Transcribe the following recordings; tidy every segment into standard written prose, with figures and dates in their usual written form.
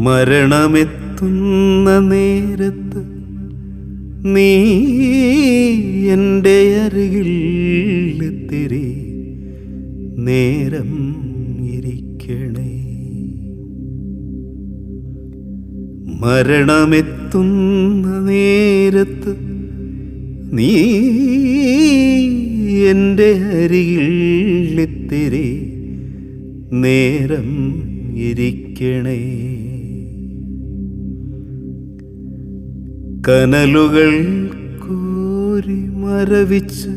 മരണമെത്തുന്ന നേരത്ത് നീ എൻ്റെ അരികിൽ ഇത്തിരി നേരം ഇരിക്കണേ. മരണമെത്തുന്ന നേരത്ത് നീ എൻ്റെ അരികിൽ ഇത്തിരി നേരം ഇരിക്കണേ. കനലുകൾ കോരി മരവിച്ച്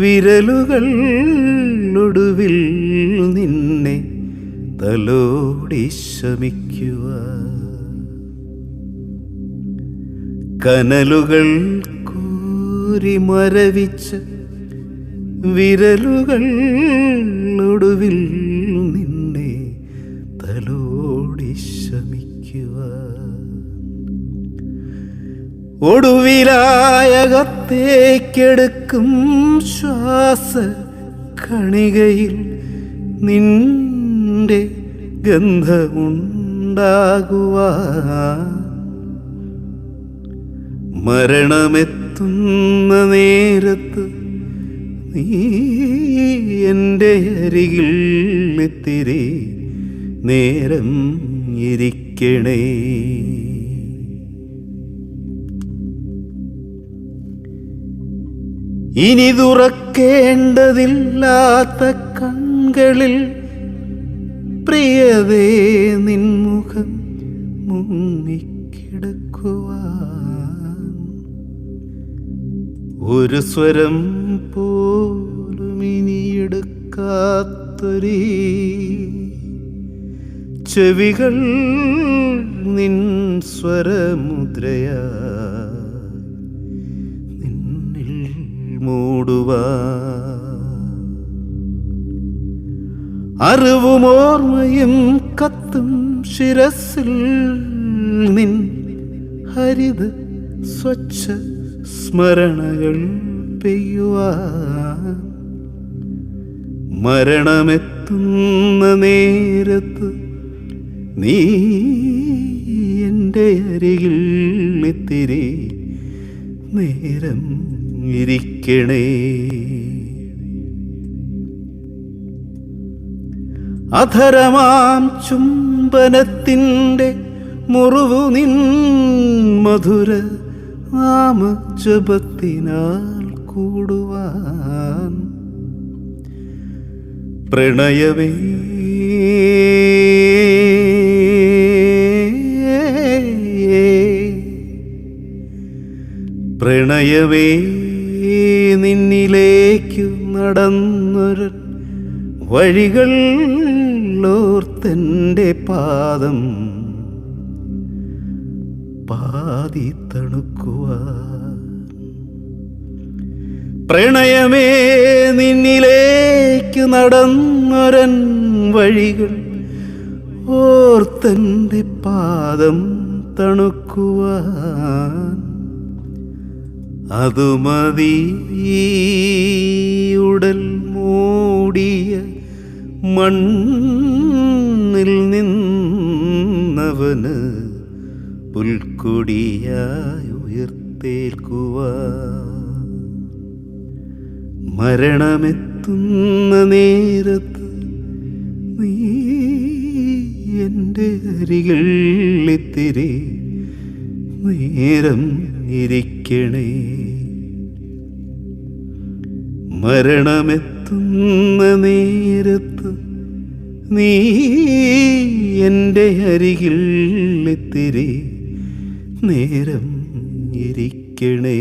വിരലുകൾ ഒടുവിൽ നിന്നെ തലോടി ശമിക്കുക. കനലുകൾ കോരി മരവിച്ച് വിരലുകൾ ഒടുവിൽ നിന്നെ തലോടി ശമിക്കുക. ഒടുവിലായകത്തേക്കെടുക്കും ശ്വാസ കണികയിൽ നിന്റെ ഗന്ധമുണ്ടാകുവാൻ. മരണമെത്തുന്ന നേരത്ത് നീ എൻ്റെ അരികിൽ ഇത്തിരി നേരം ഇരിക്കണേ. ഇനി തുറക്കേണ്ടതില്ലാത്ത കൺകളിൽ പ്രിയതേ നിൻമുഖം മുങ്ങിക്കിടക്കുവാൻ. ഒരു സ്വരം പോലും ഇനിയെടുക്കാത്തൊരീ ചെവികൾ നിൻ സ്വരമുദ്രയാ മൂടുവാൻ. അറിവും ഓർമ്മയും കത്തും ശിരസിൽ നിൻ ഹരിത സ്വച്ഛ സ്മരണകൾ പെയ്യുവാൻ. മരണമെത്തുന്ന നേരത്ത് നീ എൻ്റെ അരികിൽ ഇത്തിരി നേരം ഇരിക്കണേ. അധരമാം ചുംബനത്തിൻ്റെ മുറിവു നിൻ മധുര നാമജപത്തിനാൽ കൂടുവാൻ. പ്രണയമേ പ്രണയമേ നിന്നിലേക്കു നടന്നൊരു വഴികൾ ഓർത്തെൻ്റെ പാദം പാതി തണുക്കുവാൻ. പ്രണയമേ നിന്നിലേക്കു നടന്നൊരൻ വഴികൾ ഓർത്തെൻ്റെ പാദം തണുക്കുവാൻ. അതുമതി ഉടൽ മൂടിയ മണ്ണിൽ നിന്നവന് പുൽക്കൊടിയായി ഉയർത്തേൽക്കുവാൻ. മരണമെത്തുന്ന നേരത്ത് നീ എൻ്റെ അരികിൽ ഇത്തിരി നേരം ഇരിക്കണേ. മരണമെത്തുന്ന നേരത്ത് നീ എൻ്റെ അരികിൽ ഇത്തിരി നേരം ഇരിക്കണേ.